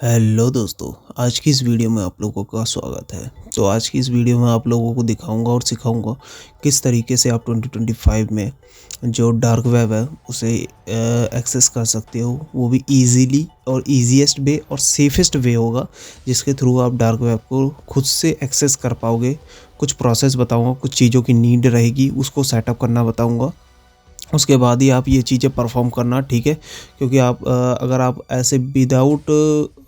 Hello दोस्तों, आज की इस वीडियो में आप लोगों का स्वागत है। तो आज की इस वीडियो में आप लोगों को दिखाऊंगा और सिखाऊंगा किस तरीके से आप 2025 में जो डार्क वेब है उसे एक्सेस कर सकते हो, वो भी इजीली और इजीएस्ट वे और सेफेस्ट वे होगा जिसके थ्रू आप डार्क वेब को खुद से एक्सेस कर पाओगे। कुछ प्रोसेस बताऊंगा, कुछ चीज़ों की नीड रहेगी उसको सेटअप करना बताऊँगा, उसके बाद ही आप ये चीज़ें परफॉर्म करना, ठीक है। क्योंकि आप अगर आप ऐसे विदाउट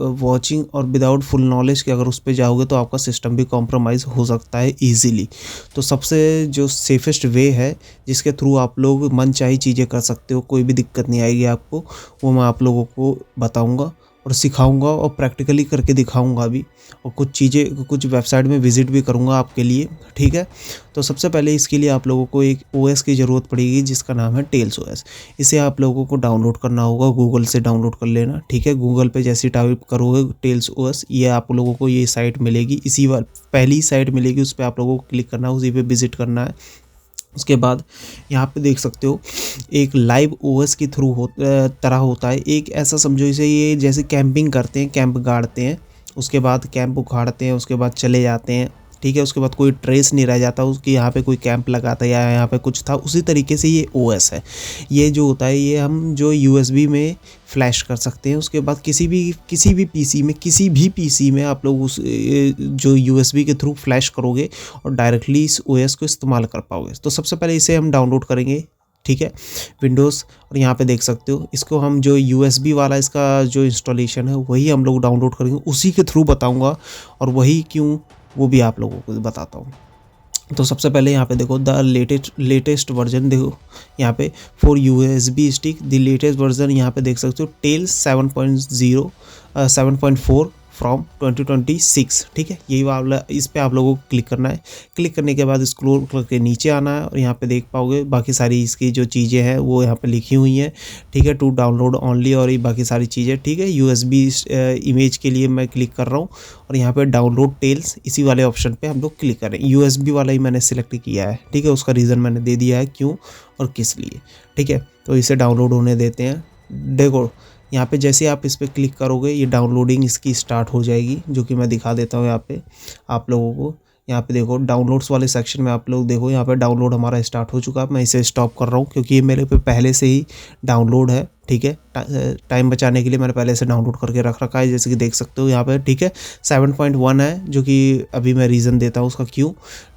वॉचिंग और विदाउट फुल नॉलेज के अगर उस पे जाओगे तो आपका सिस्टम भी कॉम्प्रोमाइज़ हो सकता है इजीली। तो सबसे जो सेफेस्ट वे है जिसके थ्रू आप लोग मनचाही चीज़ें कर सकते हो, कोई भी दिक्कत नहीं आएगी आपको, वो मैं आप लोगों को बताऊँगा और सिखाऊँगा और प्रैक्टिकली करके दिखाऊँगा भी, और कुछ चीज़ें कुछ वेबसाइट में विज़िट भी करूँगा आपके लिए, ठीक है। तो सबसे पहले इसके लिए आप लोगों को एक ओएस की ज़रूरत पड़ेगी जिसका नाम है टेल्स ओएस। इसे आप लोगों को डाउनलोड करना होगा, गूगल से डाउनलोड कर लेना, ठीक है। गूगल पे जैसे टाइप करोगे टेल्स ओएस, ये आप लोगों को ये साइट मिलेगी, इसी बार पहली साइट मिलेगी, उस पर आप लोगों को क्लिक करना है, उसी पे विजिट करना है। उसके बाद यहाँ पे देख सकते हो एक लाइव ओएस की थ्रू तरह होता है, एक ऐसा समझो इसे, ये जैसे कैंपिंग करते हैं, कैंप गाड़ते हैं, उसके बाद कैंप उखाड़ते हैं, उसके बाद चले जाते हैं, ठीक है। उसके बाद कोई ट्रेस नहीं रह जाता उसकी, यहाँ पे कोई कैंप लगाता है या यहाँ पे कुछ था, उसी तरीके से ये ओएस है। ये जो होता है ये हम जो यूएसबी में फ्लैश कर सकते हैं। उसके बाद किसी भी पीसी में आप लोग उस जो यूएसबी के थ्रू फ्लैश करोगे और डायरेक्टली इस ओएस को इस्तेमाल कर पाओगे। तो सबसे पहले इसे हम डाउनलोड करेंगे, ठीक है, विंडोज़, और यहाँ पे देख सकते हो इसको हम जो यूएसबी वाला इसका जो इंस्टॉलेशन है वही हम लोग डाउनलोड करेंगे, उसी के थ्रू बताऊँगा, और वही क्यों वो भी आप लोगों को बताता हूँ। तो सबसे पहले यहाँ पे देखो द लेटेस्ट वर्जन, देखो यहाँ पे for USB stick the latest version, यहाँ पे देख सकते हो टेल्स 7.0 7.4 फ्रॉम 2026, ठीक है। यही वाला, इस पे आप लोगों को क्लिक करना है। क्लिक करने के बाद स्क्रॉल करके नीचे आना है और यहाँ पे देख पाओगे बाकी सारी इसकी जो चीज़ें हैं वो यहाँ पे लिखी हुई हैं, ठीक है। टू डाउनलोड ओनली और ये बाकी सारी चीज़ें, ठीक है। यूएसबी इमेज के लिए मैं क्लिक कर रहा हूँ और यहाँ पे डाउनलोड टेल्स, इसी वाले ऑप्शन पे हम लोग क्लिक करें। यूएसबी वाला ही मैंने सिलेक्ट किया है, ठीक है। उसका रीज़न मैंने दे दिया है क्यों और किस लिए, ठीक है। तो इसे डाउनलोड होने देते हैं। देखो यहाँ पे जैसे आप इस पर क्लिक करोगे ये डाउनलोडिंग इसकी स्टार्ट हो जाएगी, जो कि मैं दिखा देता हूँ यहाँ पे आप लोगों को। यहाँ पे देखो डाउनलोड्स वाले सेक्शन में आप लोग देखो यहाँ पे डाउनलोड हमारा स्टार्ट हो चुका है। मैं इसे स्टॉप कर रहा हूँ क्योंकि ये मेरे पे पहले से ही डाउनलोड है, ठीक है। टाइम बचाने के लिए मैंने पहले से डाउनलोड करके रख रखा है, जैसे कि देख सकते हो यहाँ पे, ठीक है। 7.1 है, जो कि अभी मैं रीज़न देता हूँ उसका क्यों,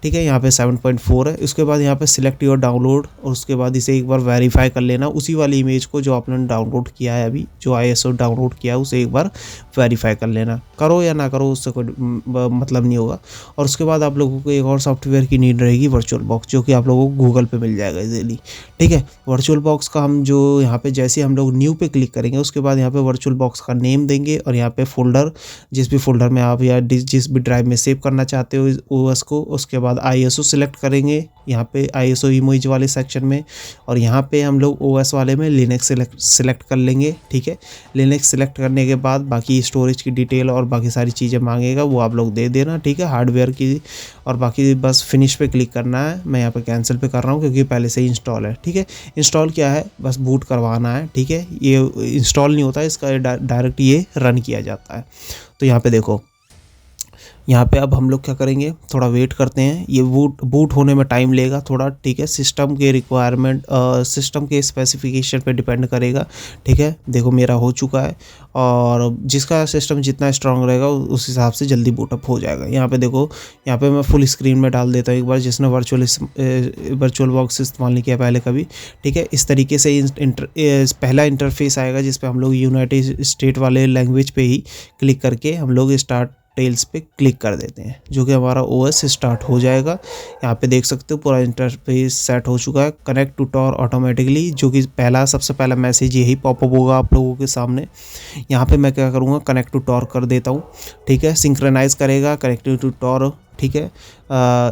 ठीक है। यहाँ पे 7.4 है। उसके बाद यहाँ पे सिलेक्ट योर डाउनलोड, और उसके बाद इसे एक बार वेरीफाई कर लेना, उसी वाली इमेज को जो आपने डाउनलोड किया है, अभी जो आईएसओ डाउनलोड किया है उसे एक बार वेरीफाई कर लेना। करो या ना करो उससे कोई मतलब नहीं होगा। और उसके बाद आप लोगों को एक और सॉफ्टवेयर की नीड रहेगी, वर्चुअल बॉक्स, जो कि आप लोगों को गूगल पे मिल जाएगा इजीली, ठीक है। वर्चुअल बॉक्स का हम जो यहाँ पे जैसे हम लोग न्यू पे क्लिक करेंगे उसके बाद यहाँ पे वर्चुअल बॉक्स का नेम देंगे और यहाँ पे फोल्डर, जिस भी फोल्डर में आप या जिस भी ड्राइव में सेव करना चाहते हो ओएस को, उसके बाद आईएसओ सिलेक्ट करेंगे यहाँ पे आईएसओ इमेज वाले सेक्शन में, और यहाँ पे हम लोग ओएस वाले में लिनक्स सिलेक्ट कर लेंगे, ठीक है। लिनक्स सिलेक्ट करने के बाद बाकी स्टोरेज की डिटेल और बाकी सारी चीज़ें मांगेगा वो आप लोग दे देना, ठीक है, हार्डवेयर की, और बाकी बस फिनिश पे क्लिक करना है। मैं यहाँ पे कैंसिल पे कर रहा हूँ क्योंकि पहले से ही इंस्टॉल है, ठीक है। इंस्टॉल क्या है, बस बूट करवाना है, ठीक है। ये इंस्टॉल नहीं होता है, इसका डायरेक्ट ये रन किया जाता है। तो यहाँ पे देखो, यहाँ पे अब हम लोग क्या करेंगे, थोड़ा वेट करते हैं, ये बूट होने में टाइम लेगा थोड़ा, ठीक है। सिस्टम के रिक्वायरमेंट, सिस्टम के स्पेसिफिकेशन पे डिपेंड करेगा, ठीक है। देखो मेरा हो चुका है, और जिसका सिस्टम जितना स्ट्रांग रहेगा उस हिसाब से जल्दी बूटअप हो जाएगा। यहाँ पे देखो, यहाँ पे मैं फुल स्क्रीन में डाल देता हूँ एक बार, जिसने वर्चुअल बॉक्स इस्तेमाल नहीं किया पहले कभी, ठीक है। इस तरीके से पहला इंटरफेस आएगा जिस पे हम लोग यूनाइटेड स्टेट वाले लैंग्वेज पे ही क्लिक करके हम लोग स्टार्ट टेल्स पे क्लिक कर देते हैं, जो कि हमारा ओएस स्टार्ट हो जाएगा। यहाँ पे देख सकते हो पूरा इंटरफेस सेट हो चुका है, कनेक्ट टू टॉर ऑटोमेटिकली, जो कि सबसे पहला मैसेज यही पॉपअप होगा आप लोगों के सामने। यहाँ पे मैं क्या करूँगा, कनेक्ट टू टॉर कर देता हूँ, ठीक है। सिंक्रोनाइज करेगा कनेक्ट टू टॉर, ठीक है।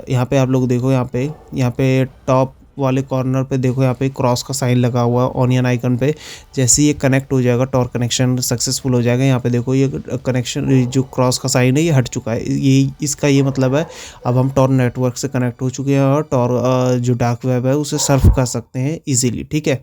यहाँ पे आप लोग देखो, यहाँ पे टॉप वाले कॉर्नर पे देखो, यहाँ पे क्रॉस का साइन लगा हुआ है ऑनियन आइकन पे। जैसे ही ये कनेक्ट हो जाएगा, टॉर कनेक्शन सक्सेसफुल हो जाएगा। यहाँ पे देखो ये कनेक्शन, जो क्रॉस का साइन है ये हट चुका है, ये इसका ये मतलब है अब हम टॉर नेटवर्क से कनेक्ट हो चुके हैं और टॉर जो डार्क वेब है उसे सर्फ कर सकते हैं इजीली, ठीक है।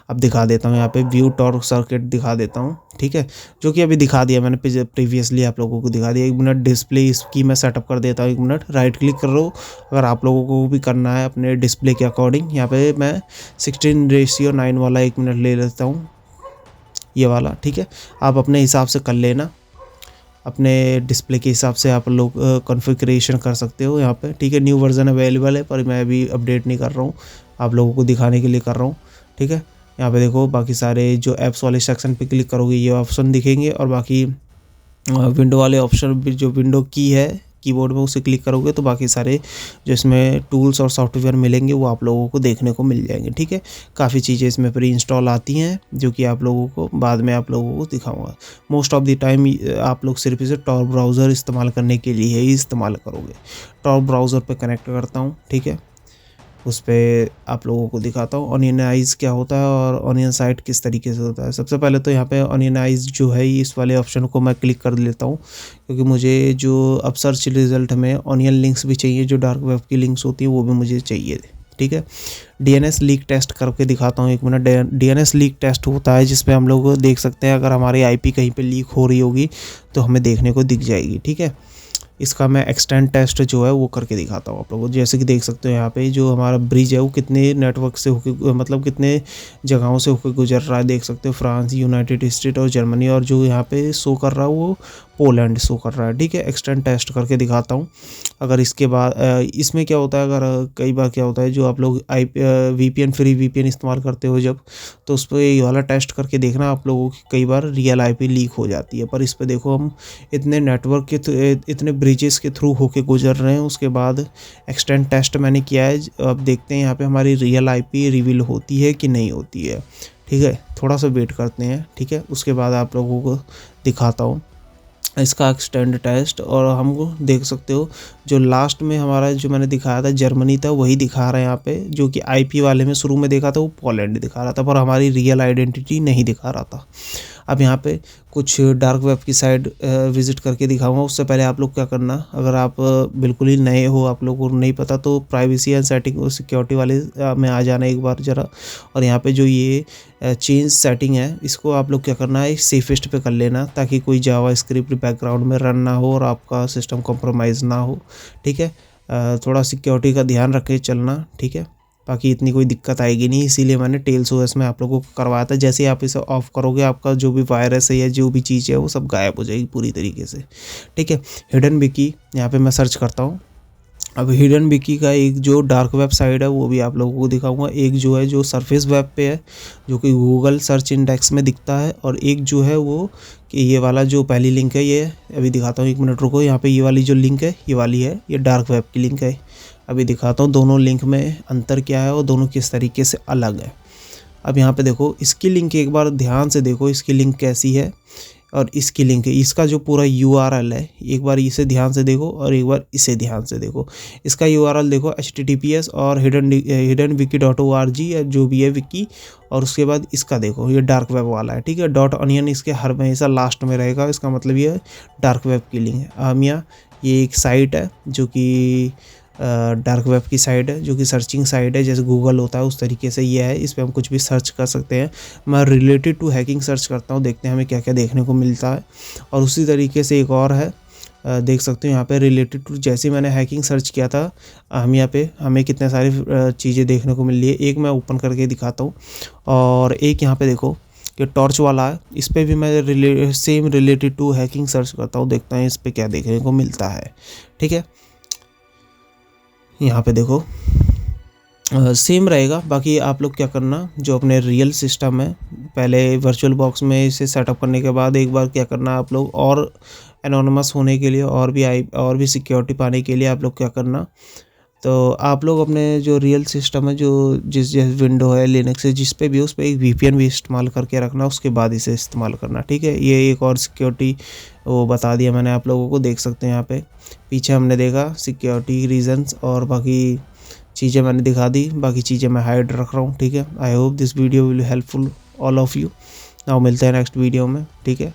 अब दिखा देता हूँ, यहाँ पे व्यू टॉर सर्किट दिखा देता हूँ, ठीक है, जो कि अभी दिखा दिया मैंने प्रीवियसली आप लोगों को दिखा दिया। 1 मिनट डिस्प्ले इसकी मैं सेटअप कर देता हूँ। 1 मिनट राइट क्लिक कर लो, अगर आप लोगों को भी करना है अपने डिस्प्ले के अकॉर्डिंग। यहाँ पे मैं 16:9 वाला 1 मिनट ले लेता हूँ, ये वाला, ठीक है। आप अपने हिसाब से कर लेना, अपने डिस्प्ले के हिसाब से आप लोग कॉन्फ़िगरेशन कर सकते हो यहाँ पे, ठीक है। न्यू वर्जन अवेलेबल है, पर मैं अभी अपडेट नहीं कर रहा हूँ, आप लोगों को दिखाने के लिए कर रहा हूँ, ठीक है। यहाँ पे देखो बाकी सारे जो ऐप्स वाले सेक्शन पे क्लिक करोगे ये ऑप्शन दिखेंगे, और बाकी विंडो वाले ऑप्शन भी, जो विंडो की है कीबोर्ड में, उसे क्लिक करोगे तो बाकी सारे जो इसमें टूल्स और सॉफ्टवेयर मिलेंगे वो आप लोगों को देखने को मिल जाएंगे, ठीक है। काफ़ी चीज़ें इसमें प्री इंस्टॉल आती हैं, जो कि आप लोगों को बाद में आप लोगों को दिखाऊंगा। मोस्ट ऑफ द टाइम आप लोग सिर्फ इसे टॉर ब्राउज़र इस्तेमाल करने के लिए ही इस्तेमाल करोगे। टॉर ब्राउज़र पे कनेक्ट करता हूँ, ठीक है, उस पर आप लोगों को दिखाता हूँ ऑनियन आइज़ क्या होता है और ऑनियन साइट किस तरीके से होता है। सबसे पहले तो यहाँ पे ऑनियन आइज़ जो है इस वाले ऑप्शन को मैं क्लिक कर लेता हूँ, क्योंकि मुझे जो अब सर्च रिजल्ट में ऑनियन लिंक्स भी चाहिए, जो डार्क वेब की लिंक्स होती हैं वो भी मुझे चाहिए, ठीक है। DNS लीक टेस्ट करके दिखाता हूँ 1 मिनट। DNS लीक टेस्ट होता है जिसपे हम लोग देख सकते हैं अगर हमारी IP कहीं पे लीक हो रही होगी तो हमें देखने को दिख जाएगी, ठीक है। इसका मैं एक्सटेंड टेस्ट जो है वो करके दिखाता हूँ आप लोगों को। जैसे कि देख सकते हो यहाँ पे जो हमारा ब्रिज है वो कितने नेटवर्क से होकर, मतलब कितने जगहों से होकर गुजर रहा है, देख सकते हो। फ्रांस, यूनाइटेड स्टेट और जर्मनी, और जो यहाँ पे शो कर रहा है वो पोलैंड शो कर रहा है, ठीक है। एक्सटेंड टेस्ट करके दिखाता हूँ। अगर इसके बाद इसमें क्या होता है, अगर कई बार क्या होता है जो आप लोग VPN फ्री VPN इस्तेमाल करते हो जब, तो उस पर ये वाला टेस्ट करके देखना आप लोगों की कई बार रियल IP लीक हो जाती है। पर इस पर देखो हम इतने नेटवर्क के इतने ब्रिजेस के थ्रू होके गुजर रहे हैं, उसके बाद एक्सटेंड टेस्ट मैंने किया है। अब देखते हैं यहाँ पे हमारी रियल IP रिवील होती है कि नहीं होती है, ठीक है। थोड़ा सा वेट करते हैं, ठीक है, उसके बाद आप लोगों को दिखाता हूँ इसका एक्सटेंड टेस्ट। और हमको देख सकते हो जो लास्ट में हमारा जो मैंने दिखाया था जर्मनी था, वही दिखा रहा है यहाँ पे। जो कि IP वाले में शुरू में देखा था वो पोलैंड दिखा रहा था, पर हमारी रियल आइडेंटिटी नहीं दिखा रहा था। अब यहाँ पे कुछ डार्क वेब की साइड विज़िट करके दिखाऊंगा। उससे पहले आप लोग क्या करना, अगर आप बिल्कुल ही नए हो, आप लोगों को नहीं पता, तो प्राइवेसी एंड सेटिंग और सिक्योरिटी वाले में आ जाना एक बार ज़रा। और यहाँ पे जो ये चेंज सेटिंग है, इसको आप लोग क्या करना है सेफेस्ट पे कर लेना, ताकि कोई जावास्क्रिप्ट बैकग्राउंड में रन ना हो और आपका सिस्टम कॉम्प्रोमाइज़ ना हो, ठीक है। थोड़ा सिक्योरिटी का ध्यान रख के चलना, ठीक है। बाकी इतनी कोई दिक्कत आएगी नहीं, इसीलिए मैंने टेल्स OS में आप लोगों को करवाया था। जैसे ही आप इसे ऑफ करोगे आपका जो भी वायरस है या जो भी चीज़ है वो सब गायब हो जाएगी पूरी तरीके से, ठीक है। हिडन विकी यहाँ पे मैं सर्च करता हूँ। अब हिडन विकी का एक जो डार्क वेब साइट है वो भी आप लोगों को दिखाऊंगा। एक जो है जो सरफेस वेब पे है, जो कि गूगल सर्च इंडेक्स में दिखता है, और एक जो है वो कि ये वाला जो पहली लिंक है, ये अभी दिखाता हूँ, 1 मिनट रुको। यहाँ पे ये वाली जो लिंक है ये वाली है, ये डार्क वेब की लिंक है। अभी दिखाता हूँ दोनों लिंक में अंतर क्या है और दोनों किस तरीके से अलग है। अब यहाँ पे देखो इसकी लिंक एक बार ध्यान से देखो, इसकी लिंक कैसी है और इसकी लिंक है, इसका जो पूरा URL है एक बार इसे ध्यान से देखो और एक बार इसे ध्यान से देखो। इसका URL देखो https और hidenwiki.org या जो भी है विकी, और उसके बाद इसका देखो ये डार्क वेब वाला है, ठीक है। .onion इसके हर हमेशा लास्ट में रहेगा, इसका मतलब ये डार्क वेब की लिंक है। आमिया ये एक साइट है जो कि डार्क वेब की साइट है, जो कि सर्चिंग साइट है, जैसे गूगल होता है उस तरीके से ये है। इस पर हम कुछ भी सर्च कर सकते हैं। मैं रिलेटेड टू हैकिंग सर्च करता हूँ, देखते हैं हमें क्या क्या देखने को मिलता है। और उसी तरीके से एक और है, देख सकते हो यहाँ पे रिलेटेड टू, जैसे मैंने हैकिंग सर्च किया था हम यहाँ पे हमें कितने सारी चीज़ें देखने को मिल रही है। एक मैं ओपन करके दिखाता हूँ, और एक यहाँ पे देखो ये टॉर्च वाला है, इस पर भी मैं same related to hacking search करता हूँ, देखता हूँ इस पर क्या देखने को मिलता है, ठीक है। यहाँ पे देखो सेम रहेगा। बाकी आप लोग क्या करना, जो अपने रियल सिस्टम है पहले वर्चुअल बॉक्स में इसे सेटअप करने के बाद एक बार क्या करना आप लोग, और एनोनिमस होने के लिए और भी सिक्योरिटी पाने के लिए आप लोग क्या करना, तो आप लोग अपने जो रियल सिस्टम है, जो जिस विंडो है लिनक्स से जिस पे भी, उस पर एक VPN भी इस्तेमाल करके रखना, उसके बाद इसे इस्तेमाल करना, ठीक है। ये एक और सिक्योरिटी वो बता दिया मैंने आप लोगों को, देख सकते हैं यहाँ पे पीछे हमने देखा सिक्योरिटी रीजंस और बाकी चीज़ें मैंने दिखा दी, बाकी चीज़ें मैं हाइड रख रहा हूँ, ठीक है। I hope this video will helpful all of you. Now मिलते हैं नेक्स्ट वीडियो में, ठीक है।